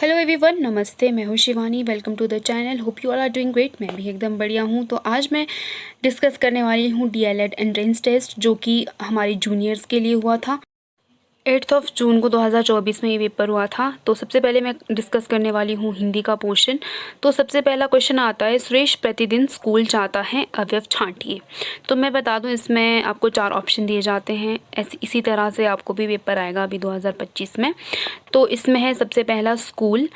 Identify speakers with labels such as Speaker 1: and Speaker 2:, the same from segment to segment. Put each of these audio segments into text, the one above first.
Speaker 1: Hello everyone, नमस्ते। मैं हूँ Shivani. Welcome to the channel. Hope you all are doing great. मैं भी एकदम बढ़िया हूँ। तो आज मैं डिस्कस करने वाली हूँ डीएलएड एंट्रेंस टेस्ट, जो कि हमारी जूनियर्स के लिए हुआ था। 8 जून को 2024 में ये पेपर हुआ था। तो सबसे पहले मैं डिस्कस करने वाली हूँ हिंदी का पोर्शन। तो सबसे पहला क्वेश्चन आता है, सुरेश प्रतिदिन स्कूल जाता है, अवयव छांटिए। तो मैं बता दूँ, इसमें आपको 4 ऑप्शन दिए जाते हैं। इसी तरह से आपको भी पेपर आएगा अभी 2025 में। तो इसमें है सबसे पहला स्कूल,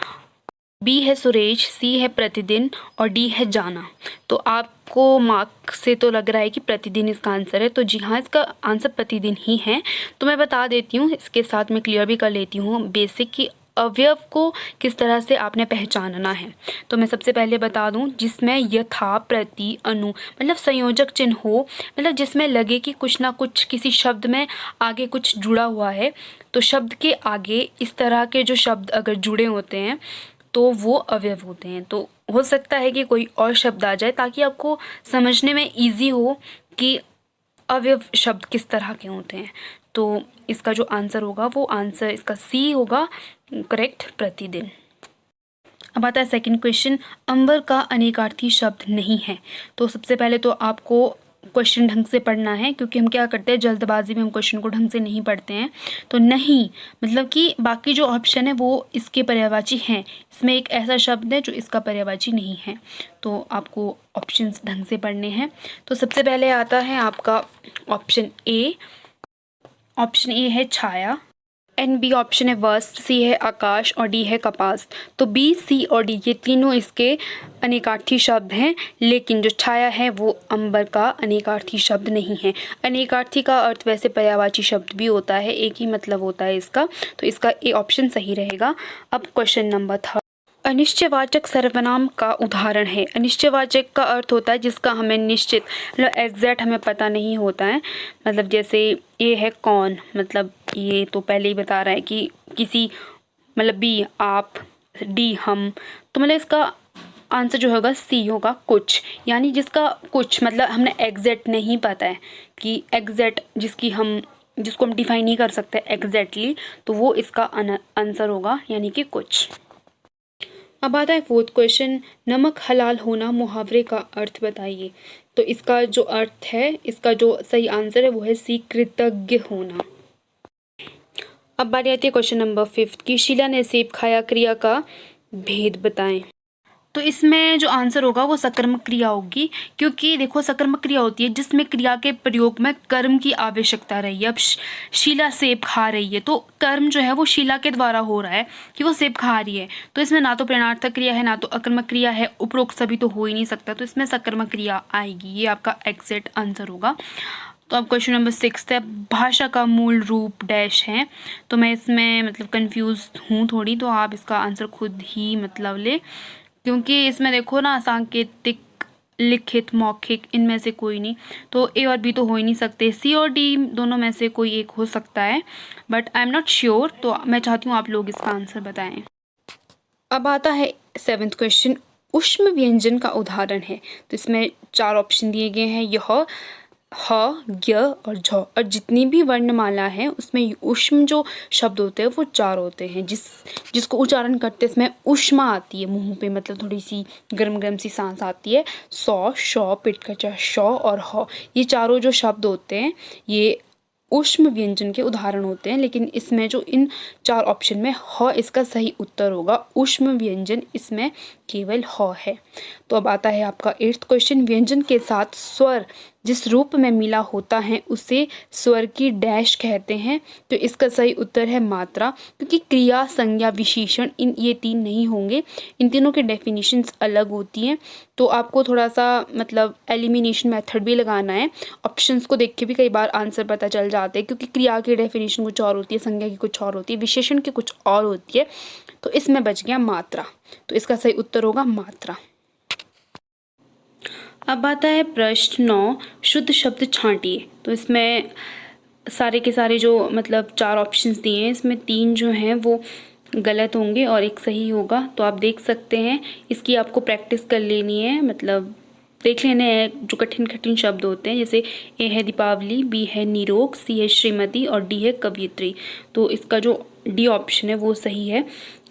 Speaker 1: बी है सुरेश, सी है प्रतिदिन और डी है जाना। तो आपको मार्क से तो लग रहा है कि प्रतिदिन इसका आंसर है। तो जी हाँ, इसका आंसर प्रतिदिन ही है। तो मैं बता देती हूँ, इसके साथ मैं क्लियर भी कर लेती हूँ बेसिक कि अवयव को किस तरह से आपने पहचानना है। तो मैं सबसे पहले बता दूं, जिसमें यथा, प्रति, अनु मतलब संयोजक चिन्ह हो, मतलब जिसमें लगे कि कुछ ना कुछ किसी शब्द में आगे कुछ जुड़ा हुआ है। तो शब्द के आगे इस तरह के जो शब्द अगर जुड़े होते हैं तो वो अवयव होते हैं। तो हो सकता है कि कोई और शब्द आ जाए ताकि आपको समझने में ईजी हो कि अवयव शब्द किस तरह के होते हैं। तो इसका जो आंसर होगा वो आंसर इसका सी होगा, करेक्ट, प्रतिदिन। अब आता है सेकंड क्वेश्चन, अंबर का अनेकार्थी शब्द नहीं है। तो सबसे पहले तो आपको क्वेश्चन ढंग से पढ़ना है, क्योंकि हम क्या करते हैं, जल्दबाजी में हम क्वेश्चन को ढंग से नहीं पढ़ते हैं। तो नहीं मतलब कि बाकी जो ऑप्शन है वो इसके पर्यायवाची हैं। इसमें एक ऐसा शब्द है जो इसका पर्यायवाची नहीं है। तो आपको ऑप्शंस ढंग से पढ़ने हैं। तो सबसे पहले आता है आपका ऑप्शन ए। ऑप्शन ए है छाया, एंड बी ऑप्शन है वस्त्र, सी है आकाश और डी है कपास। तो बी, सी और डी ये तीनों इसके अनेकार्थी शब्द हैं, लेकिन जो छाया है वो अंबर का अनेकार्थी शब्द नहीं है। अनेकार्थी का अर्थ वैसे पर्यायवाची शब्द भी होता है, एक ही मतलब होता है इसका। तो इसका ए ऑप्शन सही रहेगा। अब क्वेश्चन नंबर 3, अनिश्चयवाचक सर्वनाम का उदाहरण है। अनिश्चयवाचक का अर्थ होता है जिसका हमें निश्चित मतलब एग्जैक्ट हमें पता नहीं होता है। मतलब जैसे ये है कौन, मतलब ये तो पहले ही बता रहा है कि किसी, मतलब बी आप, डी हम। तो मतलब इसका आंसर जो होगा सी होगा, कुछ। यानी जिसका कुछ मतलब हमने एग्जैक्ट नहीं पता है कि एग्जैक्ट जिसको हम डिफाइन नहीं कर सकते एग्जैक्टली, तो वो इसका आंसर होगा, यानी कि कुछ। अब आता है फोर्थ क्वेश्चन, नमक हलाल होना मुहावरे का अर्थ बताइए। तो इसका जो अर्थ है, इसका जो सही आंसर है वो है सी, कृतज्ञ होना। अब बारी आती है क्वेश्चन नंबर 5 की, शीला ने सेब खाया, क्रिया का भेद बताएं। तो इसमें जो आंसर होगा वो सकर्मक क्रिया होगी, क्योंकि देखो सकर्मक क्रिया होती है जिसमें क्रिया के प्रयोग में कर्म की आवश्यकता रही है। अब शीला सेब खा रही है, तो कर्म जो है वो शीला के द्वारा हो रहा है कि वो सेब खा रही है। तो इसमें ना तो प्रेरणार्थक क्रिया है ना तो अकर्मक क्रिया है, उपरोक्त सभी तो हो ही नहीं सकता। तो इसमें सकर्मक क्रिया आएगी, ये आपका एग्जैक्ट आंसर होगा। तो अब क्वेश्चन नंबर 6 है, भाषा का मूल रूप डैश है। तो मैं इसमें मतलब कंफ्यूज हूँ थोड़ी, तो आप इसका आंसर खुद ही मतलब ले, क्योंकि इसमें देखो ना, सांकेतिक, लिखित, मौखिक, इनमें से कोई नहीं। तो ए और बी तो हो ही नहीं सकते, सी और डी दोनों में से कोई एक हो सकता है, but I am not sure. तो मैं चाहती हूँ आप लोग इसका आंसर बताएं। अब आता है 7th क्वेश्चन, ऊष्म व्यंजन का उदाहरण है। तो इसमें 4 ऑप्शन दिए गए हैं, यह, ह, य और झ। और जितनी भी वर्णमाला है उसमें ऊष्म जो शब्द होते हैं वो 4 होते हैं। जिसको उच्चारण करते इसमें ऊष्मा आती है मुंह पे, मतलब थोड़ी सी गर्म गर्म सी सांस आती है। सौ, शौ, पिट कचा, शौ और ह, ये चारों जो शब्द होते हैं ये ऊष्म व्यंजन के उदाहरण होते हैं। लेकिन इसमें जो इन 4 ऑप्शन में ह इसका सही उत्तर होगा। ऊष्म व्यंजन इसमें केवल ह है। तो अब आता है आपका 8th क्वेश्चन, व्यंजन के साथ स्वर जिस रूप में मिला होता है उसे स्वर की डैश कहते हैं। तो इसका सही उत्तर है मात्रा, क्योंकि क्रिया, संज्ञा, विशेषण ये 3 नहीं होंगे। इन तीनों के डेफिनेशंस अलग होती हैं। तो आपको थोड़ा सा मतलब एलिमिनेशन मेथड भी लगाना है। ऑप्शंस को देख के भी कई बार आंसर पता चल जाते हैं, क्योंकि क्रिया की डेफिनेशन कुछ और होती है, संज्ञा की कुछ और होती है, विशेषण की कुछ और होती है। तो इसमें बच गया मात्रा, तो इसका सही उत्तर होगा मात्रा। अब आता है प्रश्न 9, शुद्ध शब्द छांटिए। तो इसमें सारे के सारे जो मतलब 4 ऑप्शंस दिए हैं, इसमें 3 जो हैं वो गलत होंगे और एक सही होगा। तो आप देख सकते हैं, इसकी आपको प्रैक्टिस कर लेनी है, मतलब देख लेने हैं जो कठिन कठिन शब्द होते हैं। जैसे ए है दीपावली, बी है निरोग, सी है श्रीमती और डी है कवियत्री। तो इसका जो डी ऑप्शन है वो सही है,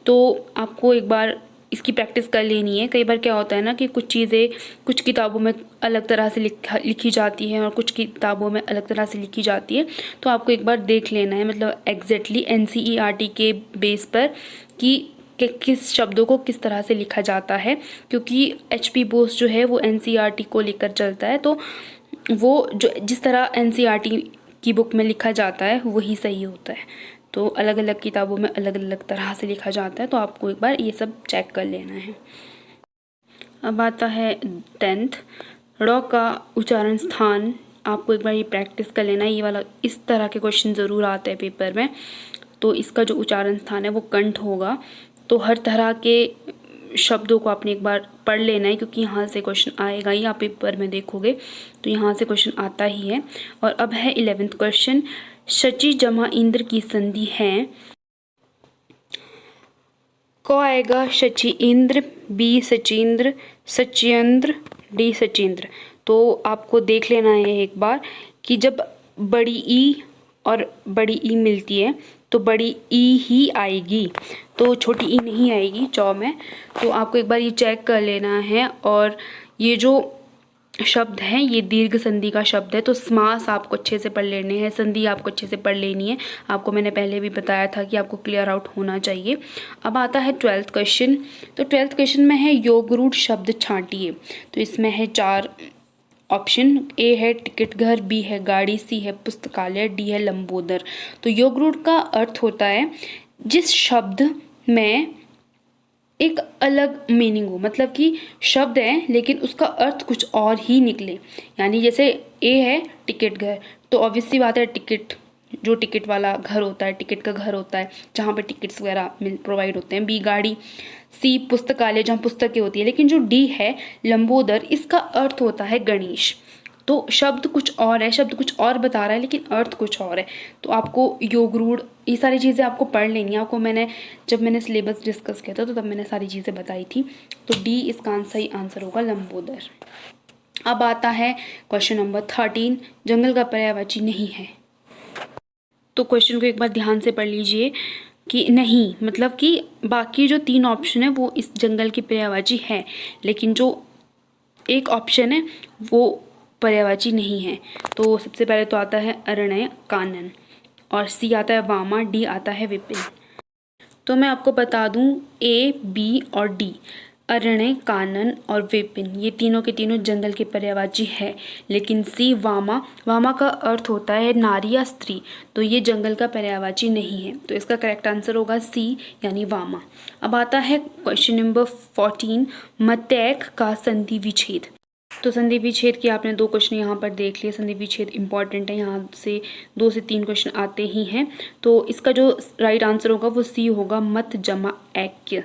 Speaker 1: तो आपको एक बार इसकी प्रैक्टिस कर लेनी है। कई बार क्या होता है ना कि कुछ चीज़ें कुछ किताबों में अलग तरह से लिखी जाती हैं और कुछ किताबों में अलग तरह से लिखी जाती है, तो आपको एक बार देख लेना है, मतलब एग्जैक्टली NCERT के बेस पर कि किस शब्दों को किस तरह से लिखा जाता है, क्योंकि HP बोस जो है वो NCERT को लेकर चलता है, तो वो जो जिस तरह NCERT की बुक में लिखा जाता है वही सही होता है। तो अलग अलग किताबों में अलग अलग तरह से लिखा जाता है, तो आपको एक बार ये सब चेक कर लेना है। अब आता है 10th, ड़ का उच्चारण स्थान। आपको एक बार ये प्रैक्टिस कर लेना है। ये वाला इस तरह के क्वेश्चन ज़रूर आते हैं पेपर में, तो इसका जो उच्चारण स्थान है वो कंठ होगा। तो हर तरह के शब्दों को आपने एक बार पढ़ लेना है, क्योंकि यहाँ से क्वेश्चन आएगा ही, आप पेपर में देखोगे तो यहाँ से क्वेश्चन आता ही है। और अब है 11th क्वेश्चन, शची जमा इंद्र की संधि है। क आएगा शची इंद्र, बी सचिंद्र, सचियंद्र, डी सचिंद्र। तो आपको देख लेना है एक बार कि जब बड़ी ई और बड़ी ई मिलती है तो बड़ी ई ही आएगी, तो छोटी ई नहीं आएगी चौ में। तो आपको एक बार ये चेक कर लेना है। और ये जो शब्द हैं ये दीर्घ संधि का शब्द है, तो समास आपको अच्छे से पढ़ लेने हैं, संधि आपको अच्छे से पढ़ लेनी है। आपको मैंने पहले भी बताया था कि आपको क्लियर आउट होना चाहिए। अब आता है 12th क्वेश्चन। तो 12th क्वेश्चन में है योगरूढ़ शब्द छांटिए। तो इसमें है 4 ऑप्शन, ए है टिकट घर, बी है गाड़ी, सी है पुस्तकालय, डी है लंबोदर। तो योगरूढ़ का अर्थ होता है जिस शब्द में एक अलग मीनिंग हो, मतलब कि शब्द है लेकिन उसका अर्थ कुछ और ही निकले। यानी जैसे ए है टिकट घर, तो ऑब्वियसली बात है टिकट जो टिकट वाला घर होता है, टिकट का घर होता है जहाँ पे टिकट्स वगैरह प्रोवाइड होते हैं। बी गाड़ी, सी पुस्तकालय जहाँ पुस्तकें होती है। लेकिन जो डी है लंबोदर, इसका अर्थ होता है गणेश। तो शब्द कुछ और है, शब्द कुछ और बता रहा है लेकिन अर्थ कुछ और है। तो आपको योगरूढ़ ये सारी चीज़ें आपको पढ़ लेनी है। आपको जब मैंने सिलेबस डिस्कस किया था तो तब मैंने सारी चीज़ें बताई थी। तो डी इसका सही आंसर होगा लंबोदर। अब आता है क्वेश्चन नंबर 13, जंगल का पर्यायवाची नहीं है। तो क्वेश्चन को एक बार ध्यान से पढ़ लीजिए कि नहीं मतलब कि बाकी जो 3 ऑप्शन है वो इस जंगल की पर्यायवाची है, लेकिन जो एक ऑप्शन है वो पर्यायवाची नहीं है। तो सबसे पहले तो आता है अरण्य कानन, और सी आता है वामा, डी आता है विपिन। तो मैं आपको बता दूं ए, बी और डी, अरण्य कानन और विपिन, ये तीनों के तीनों जंगल के पर्यायवाची है। लेकिन सी वामा, वामा का अर्थ होता है नारी या स्त्री, तो ये जंगल का पर्यायवाची नहीं है। तो इसका करेक्ट आंसर होगा सी यानी वामा। अब आता है क्वेश्चन नंबर 14, मतैक का संधि विच्छेद। तो संधि विच्छेद की आपने 2 क्वेश्चन यहाँ पर देख लिए। संधि विच्छेद इंपॉर्टेंट है, यहाँ से 2 से 3 क्वेश्चन आते ही हैं। तो इसका जो राइट आंसर होगा वो सी होगा, मत जमा ऐक्य,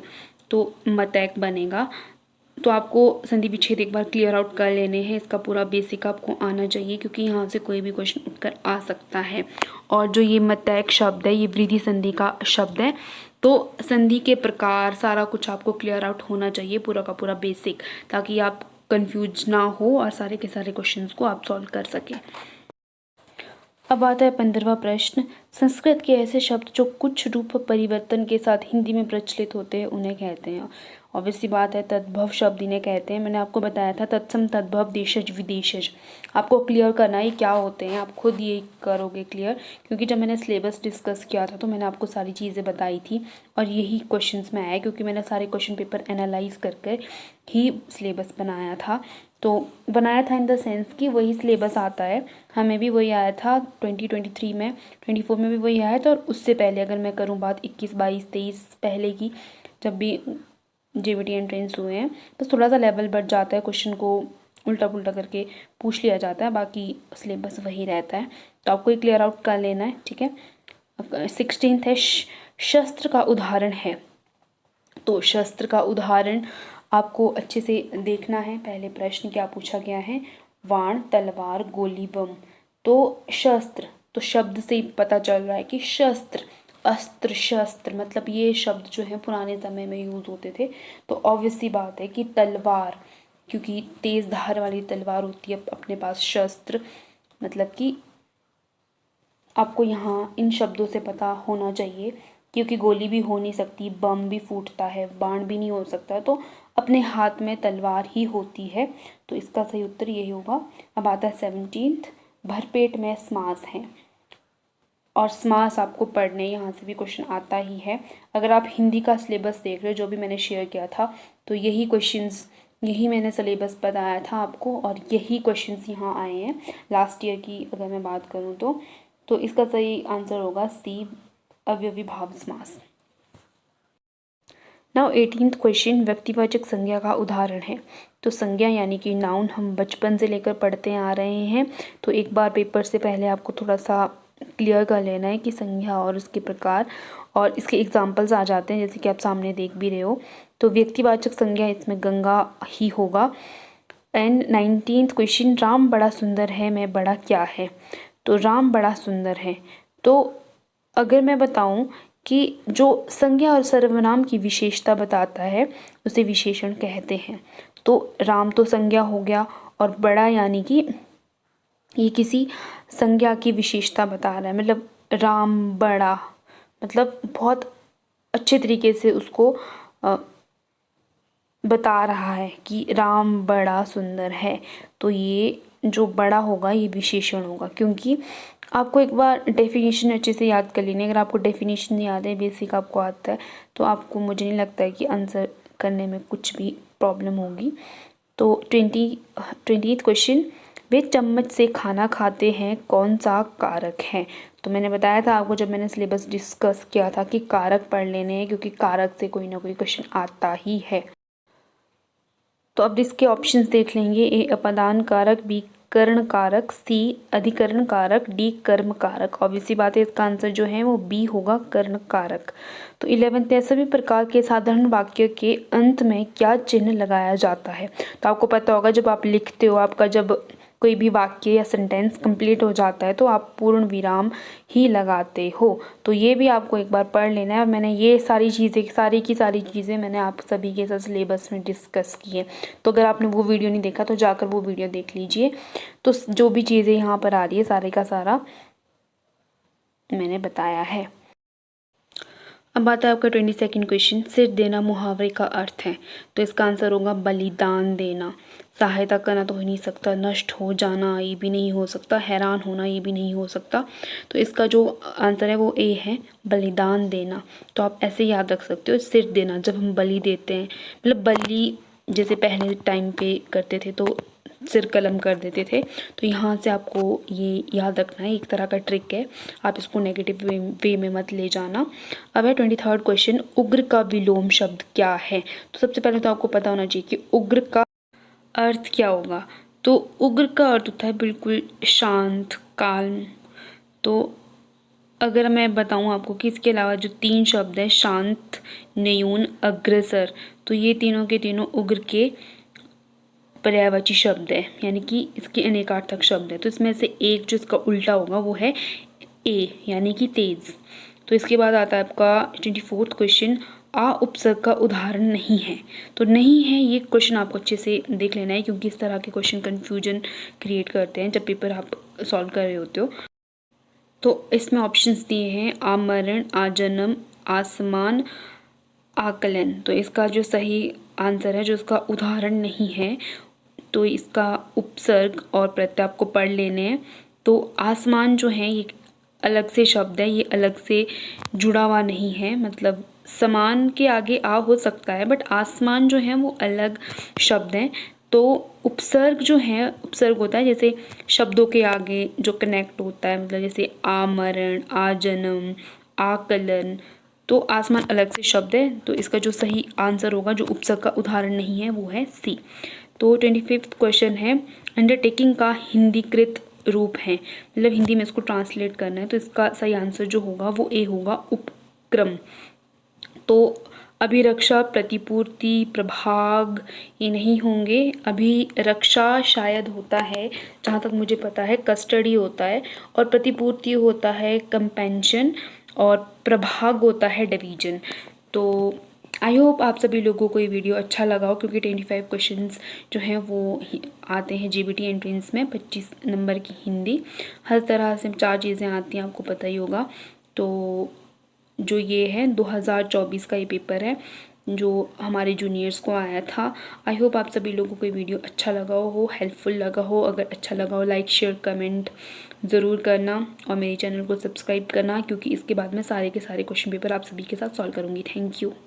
Speaker 1: तो मतैक बनेगा। तो आपको संधि विच्छेद एक बार क्लियर आउट कर लेने हैं। इसका पूरा बेसिक आपको आना चाहिए, क्योंकि यहाँ से कोई भी क्वेश्चन उठकर आ सकता है। और जो ये मतैक शब्द है ये वृद्धि संधि का शब्द है। तो संधि के प्रकार सारा कुछ आपको क्लियर आउट होना चाहिए, पूरा का पूरा बेसिक, ताकि आप कंफ्यूज ना हो और सारे के सारे क्वेश्चंस को आप सॉल्व कर सकें। अब आता है 15वां प्रश्न, संस्कृत के ऐसे शब्द जो कुछ रूप परिवर्तन के साथ हिंदी में प्रचलित होते हैं उन्हें कहते हैं। ऑब्वियसली बात है तद्भव शब्द इन्हें कहते हैं। मैंने आपको बताया था तत्सम, तद्भव, देशज, विदेशज। आपको क्लियर करना है क्या होते हैं, आप खुद ये करोगे क्लियर, क्योंकि जब मैंने सिलेबस डिस्कस किया था तो मैंने आपको सारी चीज़ें बताई थी और यही क्वेश्चंस में आया, क्योंकि मैंने सारे क्वेश्चन पेपर एनालाइज करके ही सिलेबस बनाया था। तो बनाया था इन द सेंस कि वही सिलेबस आता है, हमें भी वही आया था 2023 में, 24 में भी वही आया था। और उससे पहले अगर मैं करूँ बात 21, 22, 23 पहले की, जब भी JBT एंट्रेंस हुए हैं, बस थोड़ा सा लेवल बढ़ जाता है, क्वेश्चन को उल्टा पुल्टा करके पूछ लिया जाता है, बाकी सिलेबस वही रहता है। तो आपको ये क्लियर आउट कर लेना है, ठीक है। 16th है शस्त्र का उदाहरण है। तो शस्त्र का उदाहरण आपको अच्छे से देखना है। पहले प्रश्न क्या पूछा गया है, वाण, तलवार, गोली, बम। तो शस्त्र, तो शब्द से ही पता चल रहा है कि शस्त्र, अस्त्र, शस्त्र, मतलब ये शब्द जो है पुराने समय में यूज होते थे। तो ऑब्वियसली बात है कि तलवार, क्योंकि तेज धार वाली तलवार होती है अपने पास। शस्त्र मतलब कि आपको यहाँ इन शब्दों से पता होना चाहिए क्योंकि गोली भी हो नहीं सकती, बम भी फूटता है, बाण भी नहीं हो सकता, तो अपने हाथ में तलवार ही होती है। तो इसका सही उत्तर यही होगा। अब आता है 17th, भरपेट में समास है। और समास आपको पढ़ने यहाँ से भी क्वेश्चन आता ही है। अगर आप हिंदी का सिलेबस देख रहे हो जो भी मैंने शेयर किया था, तो यही क्वेश्चंस, यही मैंने सिलेबस बताया था आपको और यही क्वेश्चंस यहाँ आए हैं लास्ट ईयर की अगर मैं बात करूँ तो इसका सही आंसर होगा सी, अव्ययीभाव समास। नाउ 18th क्वेश्चन, व्यक्तिवाचक संज्ञा का उदाहरण है। तो संज्ञा यानी कि नाउन हम बचपन से लेकर पढ़ते आ रहे हैं, तो एक बार पेपर से पहले आपको थोड़ा सा क्लियर कर लेना है कि संज्ञा और उसके प्रकार और इसके एग्जाम्पल्स आ जाते हैं, जैसे कि आप सामने देख भी रहे हो। तो व्यक्तिवाचक संज्ञा इसमें गंगा ही होगा। एंड 19th क्वेश्चन, राम बड़ा सुंदर है, मैं बड़ा क्या है। तो राम बड़ा सुंदर है। तो अगर मैं बताऊं कि जो संज्ञा और सर्वनाम की विशेषता बताता है उसे विशेषण कहते हैं। तो राम तो संज्ञा हो गया और बड़ा यानी कि ये किसी संज्ञा की विशेषता बता रहा है, मतलब राम बड़ा, मतलब बहुत अच्छे तरीके से उसको बता रहा है कि राम बड़ा सुंदर है। तो ये जो बड़ा होगा ये विशेषण होगा, क्योंकि आपको एक बार डेफिनेशन अच्छे से याद कर लेनी है। अगर आपको डेफिनेशन याद है, बेसिक आपको आता है, तो आपको, मुझे नहीं लगता है कि आंसर करने में कुछ भी प्रॉब्लम होगी। तो 20th क्वेश्चन, वे चम्मच से खाना खाते हैं, कौन सा कारक है। तो मैंने बताया था आपको जब मैंने सिलेबस डिस्कस किया था कि कारक पढ़ लेने हैं, क्योंकि कारक से कोई ना कोई क्वेश्चन आता ही है। तो अब इसके ऑप्शंस देख लेंगे। ए अपदान कारक, बी कर्ण कारक, सी अधिकरण कारक, डी कर्म कारक। ऑब्वियसली बात है इसका आंसर जो है वो बी होगा, कर्ण कारक। तो 11th है, सभी प्रकार के साधारण वाक्य के अंत में क्या चिन्ह लगाया जाता है। तो आपको पता होगा जब आप लिखते हो, आपका जब कोई भी वाक्य या सेंटेंस कंप्लीट हो जाता है तो आप पूर्ण विराम ही लगाते हो। तो ये भी आपको एक बार पढ़ लेना है। और मैंने ये सारी चीज़ें, सारी की सारी चीज़ें मैंने आप सभी के साथ सिलेबस में डिस्कस की है। तो अगर आपने वो वीडियो नहीं देखा तो जाकर वो वीडियो देख लीजिए। तो जो भी चीज़ें यहाँ पर आ रही है सारे का सारा मैंने बताया है। अब आता है आपका 22nd क्वेश्चन, सिर देना मुहावरे का अर्थ है। तो इसका आंसर होगा बलिदान देना। सहायता करना तो हो नहीं सकता, नष्ट हो जाना ये भी नहीं हो सकता, हैरान होना ये भी नहीं हो सकता। तो इसका जो आंसर है वो ए है, बलिदान देना। तो आप ऐसे याद रख सकते हो, सिर देना, जब हम बलि देते हैं, मतलब बलि जैसे पहले टाइम पे करते थे तो सिर कलम कर देते थे। तो यहाँ से आपको ये याद रखना है, एक तरह का ट्रिक है, आप इसको नेगेटिव वे में मत ले जाना। अब है 23rd क्वेश्चन, उग्र का विलोम शब्द क्या है। तो सबसे पहले तो आपको पता होना चाहिए कि उग्र का अर्थ क्या होगा। तो उग्र का अर्थ होता है बिल्कुल शांत, काल्म। तो अगर मैं बताऊं आपको कि इसके अलावा जो 3 शब्द हैं, शांत, न्यून, अग्रसर, तो ये तीनों के तीनों उग्र के पर्यायवाची शब्द है, यानी कि इसके अनेकार्थक शब्द है। तो इसमें से एक जो इसका उल्टा होगा वो है ए, यानी कि तेज। तो इसके बाद आता है आपका 24th क्वेश्चन, आ उपसर्ग का उदाहरण नहीं है। तो नहीं है, ये क्वेश्चन आपको अच्छे से देख लेना है, क्योंकि इस तरह के क्वेश्चन कन्फ्यूजन क्रिएट करते हैं जब पेपर आप सॉल्व कर रहे होते हो। तो इसमें ऑप्शंस दिए हैं, आमरण, आजन्म, आसमान, आकलन। तो इसका जो सही आंसर है, जो इसका उदाहरण नहीं है, तो इसका उपसर्ग और प्रत्यय आपको पढ़ लेने हैं। तो आसमान जो है ये अलग से शब्द है, ये अलग से जुड़ा हुआ नहीं है, मतलब समान के आगे आ हो सकता है, बट आसमान जो है वो अलग शब्द हैं। तो उपसर्ग जो है, उपसर्ग होता है जैसे शब्दों के आगे जो कनेक्ट होता है, मतलब जैसे आमरण, आजन्म, आकलन। तो आसमान अलग से शब्द है, तो इसका जो सही आंसर होगा, जो उपसर्ग का उदाहरण नहीं है, वो है सी। तो 25th क्वेश्चन है, अंडरटेकिंग का हिंदीकृत रूप है, मतलब हिंदी में इसको ट्रांसलेट करना है। तो इसका सही आंसर जो होगा वो ए होगा, उपक्रम। तो अभिरक्षा, प्रतिपूर्ति, प्रभाग ये नहीं होंगे। अभिरक्षा शायद होता है, जहाँ तक मुझे पता है कस्टडी होता है, और प्रतिपूर्ति होता है कंपेंशन, और प्रभाग होता है डिवीजन। तो आई होप आप सभी लोगों को ये वीडियो अच्छा लगा हो, क्योंकि 25 क्वेश्चंस जो हैं वो आते हैं JBT एंट्रेंस में, 25 नंबर की हिंदी, हर तरह से 4 चीज़ें आती हैं, आपको पता ही होगा। तो जो ये है 2024 का ये पेपर है जो हमारे जूनियर्स को आया था। आई होप आप सभी लोगों को ये वीडियो अच्छा लगा हो, हेल्पफुल लगा हो। अगर अच्छा लगा हो लाइक शेयर कमेंट ज़रूर करना और मेरे चैनल को सब्सक्राइब करना, क्योंकि इसके बाद मैं सारे के सारे क्वेश्चन पेपर आप सभी के साथ सॉल्व करूँगी। Thank you.